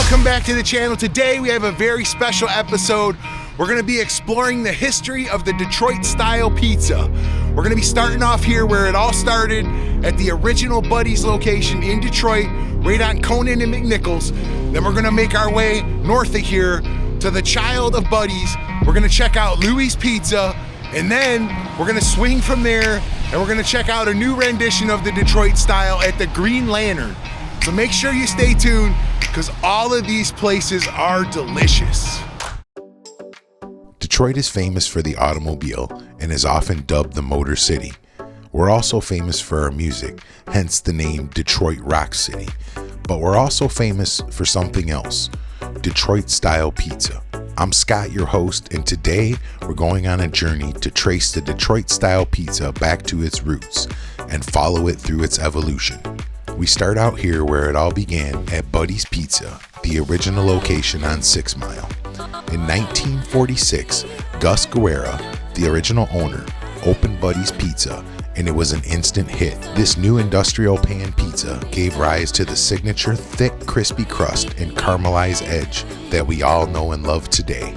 Welcome back to the channel. Today we have a very special episode. We're going to be exploring the history of the Detroit style pizza. We're going to be starting off here where it all started at the original Buddy's location in Detroit, right on Conant and McNichols. Then we're going to make our way north of here to the child of Buddy's. We're going to check out Louie's Pizza, and then we're going to swing from there and we're going to check out a new rendition of the Detroit style at the Green Lantern. So make sure you stay tuned because all of these places are delicious. Detroit is famous for the automobile and is often dubbed the Motor City. We're also famous for our music, hence the name Detroit Rock City. But we're also famous for something else, Detroit style pizza. I'm Scott, your host, and today we're going on a journey to trace the Detroit style pizza back to its roots and follow it through its evolution. We start out here where it all began at Buddy's Pizza, the original location on 6 Mile. In 1946, Gus Guerra, the original owner, opened Buddy's Pizza, and it was an instant hit. This new industrial pan pizza gave rise to the signature thick, crispy crust and caramelized edge that we all know and love today.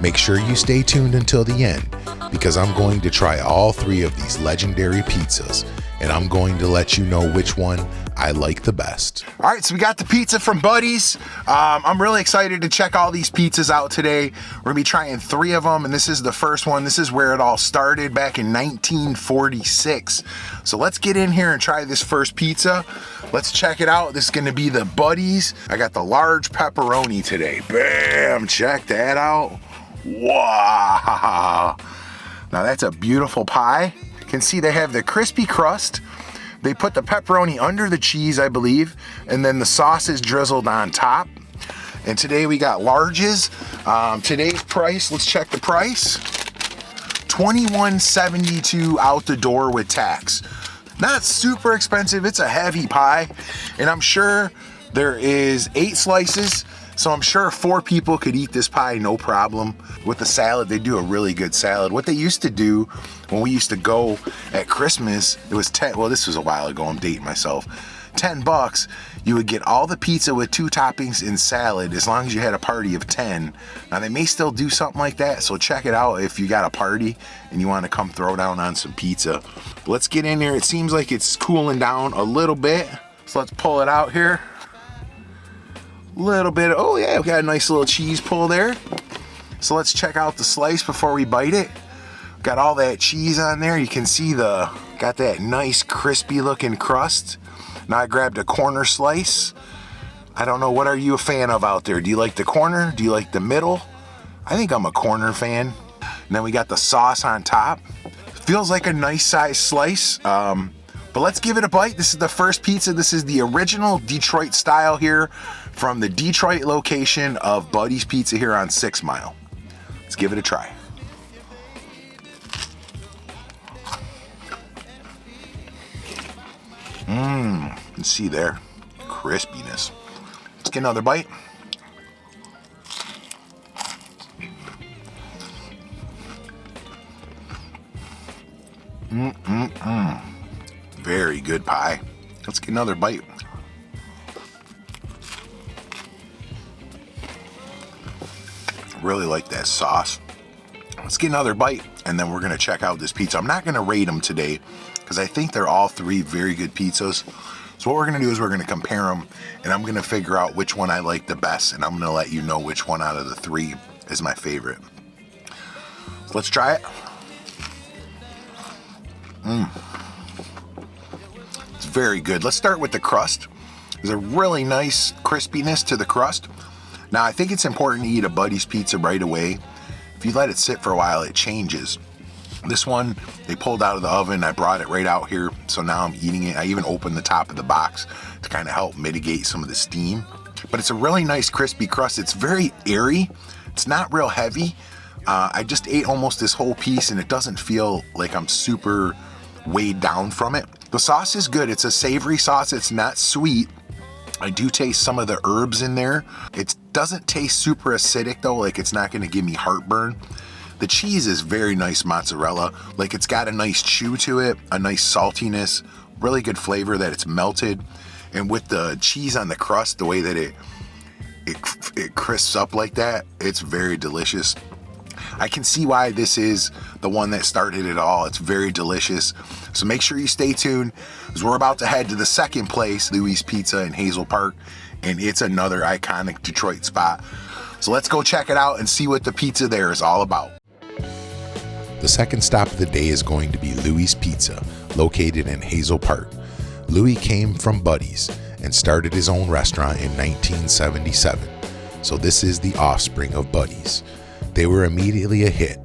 Make sure you stay tuned until the end, because I'm going to try all 3 of these legendary pizzas, and I'm going to let you know which one I like the best. All right, so we got the pizza from Buddy's. I'm really excited to check all these pizzas out today. We're gonna be trying 3 of them, and this is the first one. This is where it all started back in 1946. So let's get in here and try this first pizza. Let's check it out. This is gonna be the Buddy's. I got the large pepperoni today. Bam, check that out. Wow. Now that's a beautiful pie. You can see they have the crispy crust. They put the pepperoni under the cheese, I believe, and then the sauce is drizzled on top. And today we got larges. Today's price, let's check the price. $21.72 out the door with tax. Not super expensive, it's a heavy pie. And I'm sure there is 8 slices, so I'm sure 4 people could eat this pie, no problem. With the salad, they do a really good salad. What they used to do when we used to go at Christmas, it was well, this was a while ago, I'm dating myself. $10, you would get all the pizza with 2 toppings and salad as long as you had a party of 10. Now they may still do something like that, so check it out if you got a party and you want to come throw down on some pizza. But let's get in here. It seems like it's cooling down a little bit, so let's pull it out here. Little bit, oh yeah, we got a nice little cheese pull there. So let's check out the slice before we bite it. Got all that cheese on there. You can see got that nice crispy looking crust. Now I grabbed a corner slice. I don't know, what are you a fan of out there? Do you like the corner? Do you like the middle? I think I'm a corner fan. And then we got the sauce on top. Feels like a nice size slice. But let's give it a bite. This is the first pizza. This is the original Detroit style here from the Detroit location of Buddy's Pizza here on 6 Mile. Let's give it a try. You can see there, crispiness. Let's get another bite. Very good pie. Let's get another bite. Really like that sauce. Let's get another bite and then we're gonna check out this pizza. I'm not gonna rate them today because I think they're all 3 very good pizzas. So what we're gonna do is we're gonna compare them and I'm gonna figure out which one I like the best, and I'm gonna let you know which one out of the 3 is my favorite. So let's try it. It's very good. Let's start with the crust. There's a really nice crispiness to the crust. Now, I think it's important to eat a Buddy's pizza right away. If you let it sit for a while, it changes. This one, they pulled out of the oven. I brought it right out here, so now I'm eating it. I even opened the top of the box to kind of help mitigate some of the steam. But it's a really nice crispy crust. It's very airy. It's not real heavy. I just ate almost this whole piece, and it doesn't feel like I'm super weighed down from it. The sauce is good. It's a savory sauce. It's not sweet. I do taste some of the herbs in there. It doesn't taste super acidic though, like it's not gonna give me heartburn. The cheese is very nice mozzarella. Like it's got a nice chew to it, a nice saltiness, really good flavor that it's melted. And with the cheese on the crust, the way that it crisps up like that. It's very delicious. I can see why this is the one that started it all. It's very delicious. So make sure you stay tuned, because we're about to head to the second place, Louie's Pizza in Hazel Park, and it's another iconic Detroit spot. So let's go check it out and see what the pizza there is all about. The second stop of the day is going to be Louie's Pizza, located in Hazel Park. Louie came from Buddy's and started his own restaurant in 1977. So this is the offspring of Buddy's. They were immediately a hit.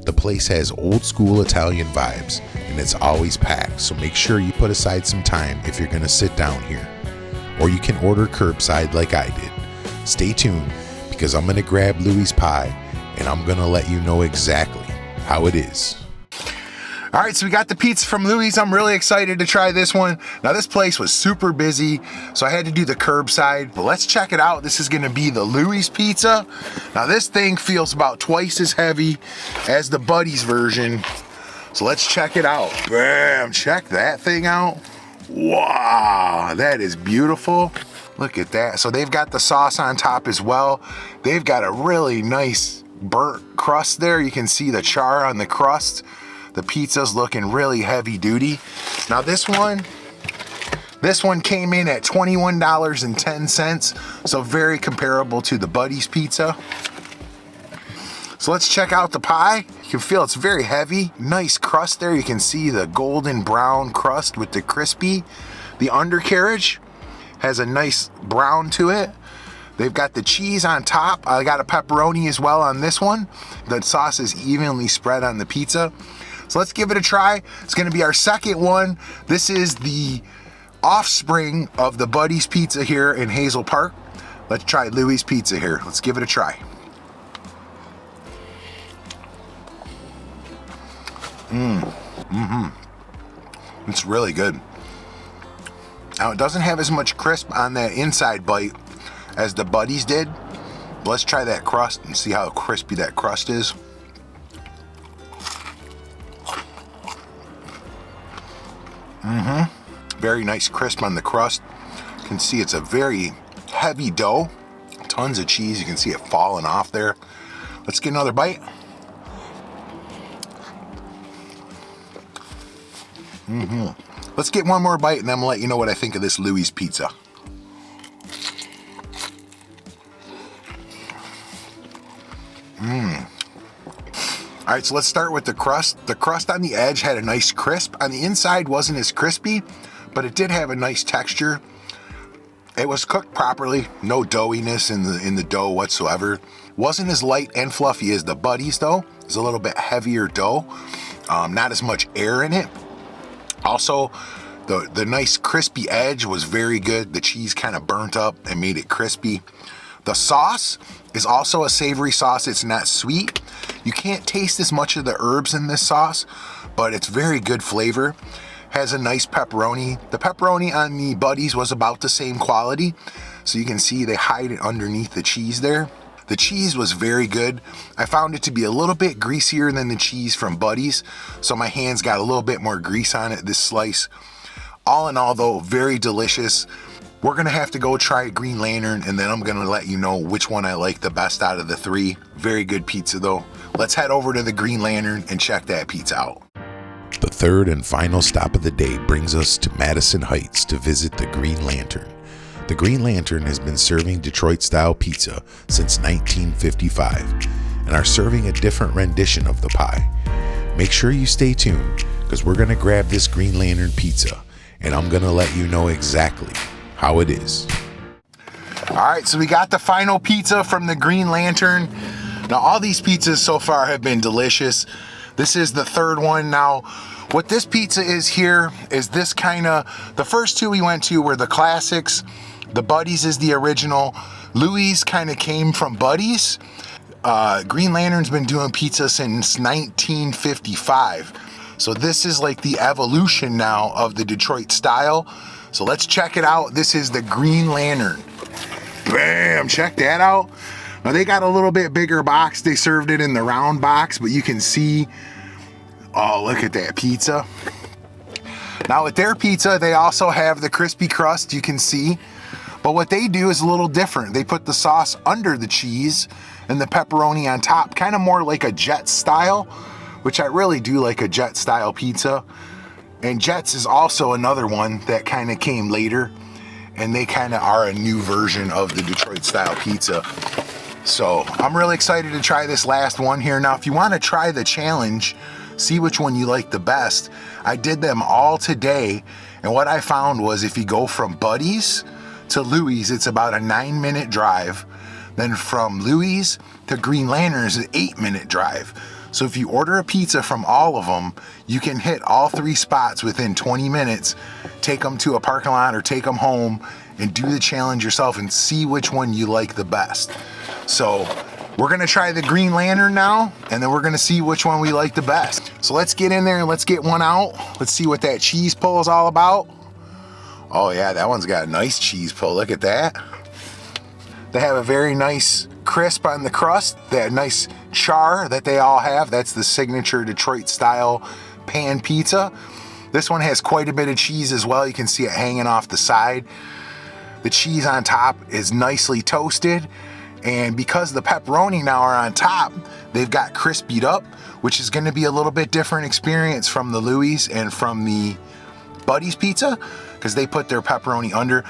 The place has old school Italian vibes and it's always packed, so make sure you put aside some time if you're gonna sit down here. Or you can order curbside like I did. Stay tuned, because I'm gonna grab Louie's pie and I'm gonna let you know exactly how it is. All right, so we got the pizza from Louie's. I'm really excited to try this one. Now this place was super busy, so I had to do the curbside, but let's check it out. This is gonna be the Louie's Pizza. Now this thing feels about twice as heavy as the Buddy's version. So let's check it out. Bam, check that thing out. Wow, that is beautiful. Look at that. So they've got the sauce on top as well. They've got a really nice burnt crust there. You can see the char on the crust. The pizza's looking really heavy duty. Now this one came in at $21.10, so very comparable to the Buddy's pizza. So let's check out the pie. You can feel it's very heavy. Nice crust there. You can see the golden brown crust with the crispy. The undercarriage has a nice brown to it. They've got the cheese on top. I got a pepperoni as well on this one. The sauce is evenly spread on the pizza. So let's give it a try. It's gonna be our second one. This is the offspring of the Buddy's Pizza here in Hazel Park. Let's try Louie's Pizza here. Let's give it a try. It's really good. Now it doesn't have as much crisp on that inside bite as the Buddy's did. But let's try that crust and see how crispy that crust is. Very nice crisp on the crust. You can see it's a very heavy dough. Tons of cheese. You can see it falling off there. Let's get another bite. Let's get one more bite and then I'm gonna let you know what I think of this Louie's Pizza. All right, so let's start with the crust. The crust on the edge had a nice crisp. On the inside wasn't as crispy, but it did have a nice texture. It was cooked properly, no doughiness in the dough whatsoever. Wasn't as light and fluffy as the Buddy's though. It's a little bit heavier dough, not as much air in it. Also, the nice crispy edge was very good. The cheese kind of burnt up and made it crispy. The sauce is also a savory sauce. It's not sweet. You can't taste as much of the herbs in this sauce, but it's very good flavor. Has a nice pepperoni. The pepperoni on the Buddy's was about the same quality, so you can see they hide it underneath the cheese there. The cheese was very good. I found it to be a little bit greasier than the cheese from Buddy's, so my hands got a little bit more grease on it this slice. All in all though, very delicious. We're gonna have to go try Green Lantern and then I'm gonna let you know which one I like the best out of the three. Very good pizza though. Let's head over to the Green Lantern and check that pizza out. The third and final stop of the day brings us to Madison Heights to visit the Green Lantern. The Green Lantern has been serving Detroit-style pizza since 1955 and are serving a different rendition of the pie. Make sure you stay tuned because we're gonna grab this Green Lantern pizza and I'm gonna let you know exactly how it is. All right, so we got the final pizza from the Green Lantern. Now all these pizzas so far have been delicious. This is the third one. Now what this pizza is here is this kind of, the first two we went to were the classics. The Buddy's is the original. Louie's kind of came from Buddy's. Green Lantern's been doing pizza since 1955. So this is like the evolution now of the Detroit style. So let's check it out. This is the Green Lantern. Bam, check that out. Now they got a little bit bigger box. They served it in the round box, but you can see, oh, look at that pizza. Now with their pizza, they also have the crispy crust, you can see. But what they do is a little different. They put the sauce under the cheese and the pepperoni on top, kind of more like a Jet style, which I really do like a Jet style pizza. And Jets is also another one that kind of came later, and they kind of are a new version of the Detroit style pizza. So I'm really excited to try this last one here. Now, if you want to try the challenge, see which one you like the best. I did them all today, and what I found was if you go from Buddy's to Louie's, it's about a 9-minute drive. Then from Louie's to Green Lantern is an 8-minute drive. So if you order a pizza from all of them, you can hit all 3 spots within 20 minutes, take them to a parking lot or take them home and do the challenge yourself and see which one you like the best. So we're gonna try the Green Lantern now, and then we're gonna see which one we like the best. So let's get in there and let's get one out. Let's see what that cheese pull is all about. Oh yeah, that one's got a nice cheese pull, look at that. They have a very nice crisp on the crust, that nice char that they all have. That's the signature Detroit style pan pizza. This one has quite a bit of cheese as well. You can see it hanging off the side. The cheese on top is nicely toasted, and because the pepperoni now are on top, they've got crispied up, which is going to be a little bit different experience from the Louie's and from the Buddy's pizza, because they put their pepperoni under.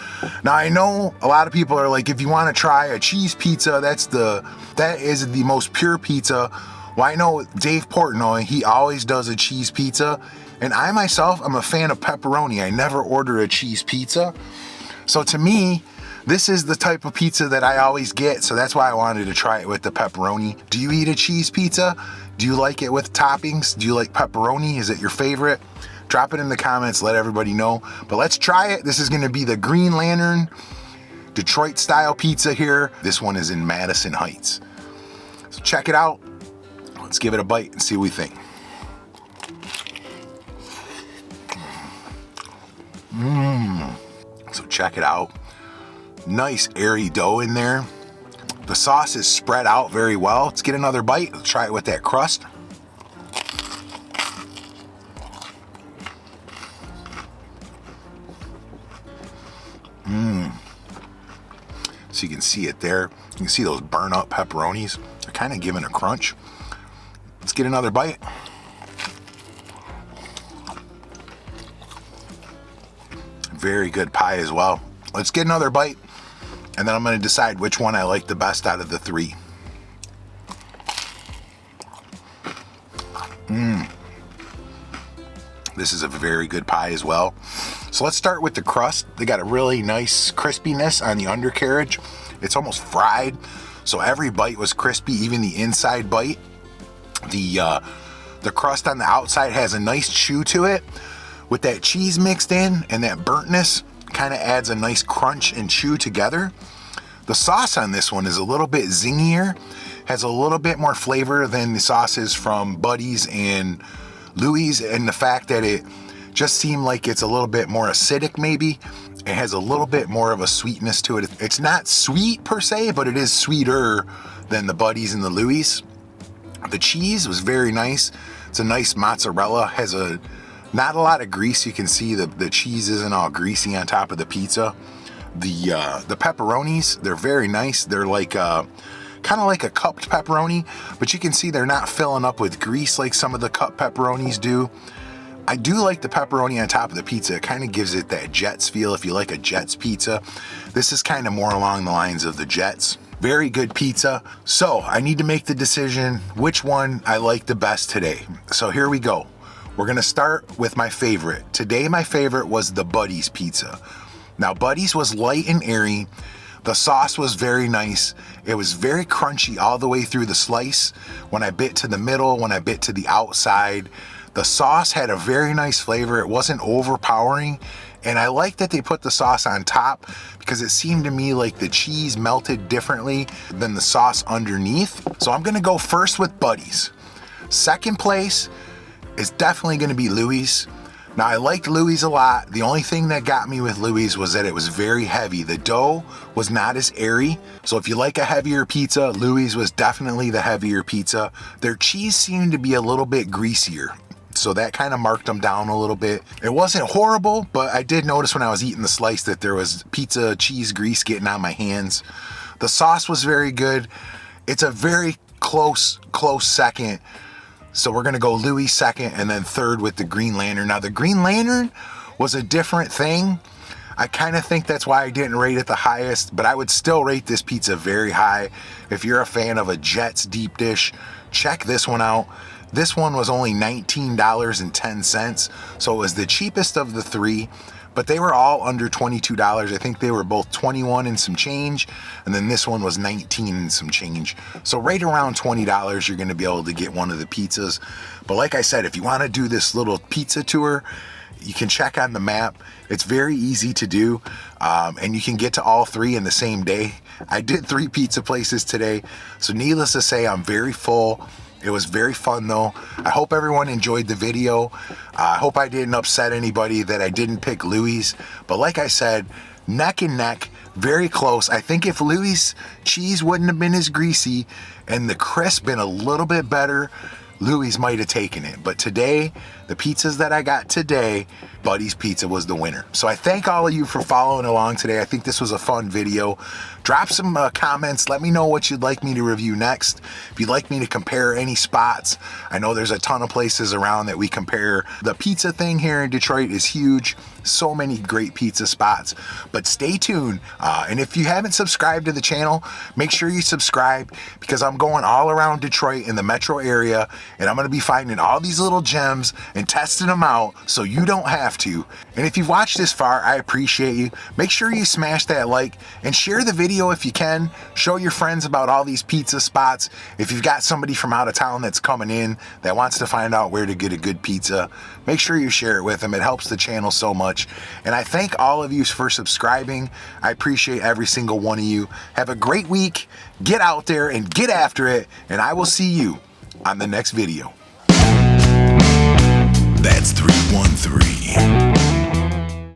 Now I know a lot of people are like, if you want to try a cheese pizza, that is the most pure pizza. Well, I know Dave Portnoy, he always does a cheese pizza, and I myself, I'm a fan of pepperoni. I never order a cheese pizza. So to me, this is the type of pizza that I always get, so that's why I wanted to try it with the pepperoni. Do you eat a cheese pizza? Do you like it with toppings? Do you like pepperoni? Is it your favorite? Drop it in the comments, let everybody know. But let's try it. This is gonna be the Green Lantern Detroit style pizza here. This one is in Madison Heights. So check it out. Let's give it a bite and see what we think. So check it out. Nice airy dough in there. The sauce is spread out very well. Let's get another bite. Let's try it with that crust. So you can see it there. You can see those burn up pepperonis. They're kind of giving a crunch. Let's get another bite. Very good pie as well. Let's get another bite, and then I'm going to decide which one I like the best out of the 3. This is a very good pie as well. So let's start with the crust. They got a really nice crispiness on the undercarriage. It's almost fried, so every bite was crispy, even the inside bite. The crust on the outside has a nice chew to it. With that cheese mixed in and that burntness, kind of adds a nice crunch and chew together. The sauce on this one is a little bit zingier, has a little bit more flavor than the sauces from Buddy's and Louie's, and the fact that it just seemed like it's a little bit more acidic maybe. It has a little bit more of a sweetness to it. It's not sweet per se, but it is sweeter than the Buddy's and the Louie's. The cheese was very nice. It's a nice mozzarella, has not a lot of grease. You can see the cheese isn't all greasy on top of the pizza. The pepperonis, they're very nice. They're like kind of like a cupped pepperoni, but you can see they're not filling up with grease like some of the cup pepperonis do. I do like the pepperoni on top of the pizza. It kind of gives it that Jets feel. If you like a Jets pizza, this is kind of more along the lines of the Jets. Very good pizza. So I need to make the decision which one I like the best today. So here we go. We're gonna start with my favorite. Today my favorite was the Buddy's pizza. Now Buddy's was light and airy. The sauce was very nice. It was very crunchy all the way through the slice. When I bit to the middle, when I bit to the outside, the sauce had a very nice flavor. It wasn't overpowering. And I like that they put the sauce on top because it seemed to me like the cheese melted differently than the sauce underneath. So I'm gonna go first with Buddy's. Second place is definitely gonna be Louie's. Now I liked Louie's a lot. The only thing that got me with Louie's was that it was very heavy. The dough was not as airy. So if you like a heavier pizza, Louie's was definitely the heavier pizza. Their cheese seemed to be a little bit greasier. so that kind of marked them down a little bit. It wasn't horrible, but I did notice when I was eating the slice that there was pizza cheese grease getting on my hands. The sauce was very good. It's a very close second. So we're gonna go Louie second and then third with the Green Lantern. Now the Green Lantern was a different thing. I kind of think that's why I didn't rate it the highest, but I would still rate this pizza very high. If you're a fan of a Jets deep dish, check this one out. This one was only $19.10, so it was the cheapest of the three, but they were all under $22. I think they were both 21 and some change, and then this one was 19 and some change. So right around $20, you're gonna be able to get one of the pizzas. But like I said, if you wanna do this little pizza tour, you can check on the map. It's very easy to do, and you can get to all three in the same day. I did 3 pizza places today, so needless to say, I'm very full. It was very fun though. I hope everyone enjoyed the video. I hope I didn't upset anybody that I didn't pick Louie's, but like I said, neck and neck, very close. I think if Louie's cheese wouldn't have been as greasy and the crisp been a little bit better, Louie's might have taken it. But today, the pizzas that I got today, Buddy's Pizza was the winner. So I thank all of you for following along today. I think this was a fun video. Drop some comments. Let me know what you'd like me to review next. If you'd like me to compare any spots, I know there's a ton of places around that we compare. The pizza thing here in Detroit is huge. So many great pizza spots. But stay tuned. And if you haven't subscribed to the channel, make sure you subscribe, because I'm going all around Detroit in the metro area, and I'm going to be finding all these little gems and testing them out so you don't have to. And if you've watched this far, I appreciate you. Make sure you smash that like and share the video if you can. Show your friends about all these pizza spots. If you've got somebody from out of town that's coming in that wants to find out where to get a good pizza, make sure you share it with them. It helps the channel so much. And I thank all of you for subscribing. I appreciate every single one of you. Have a great week. Get out there and get after it. And I will see you on the next video. That's 313.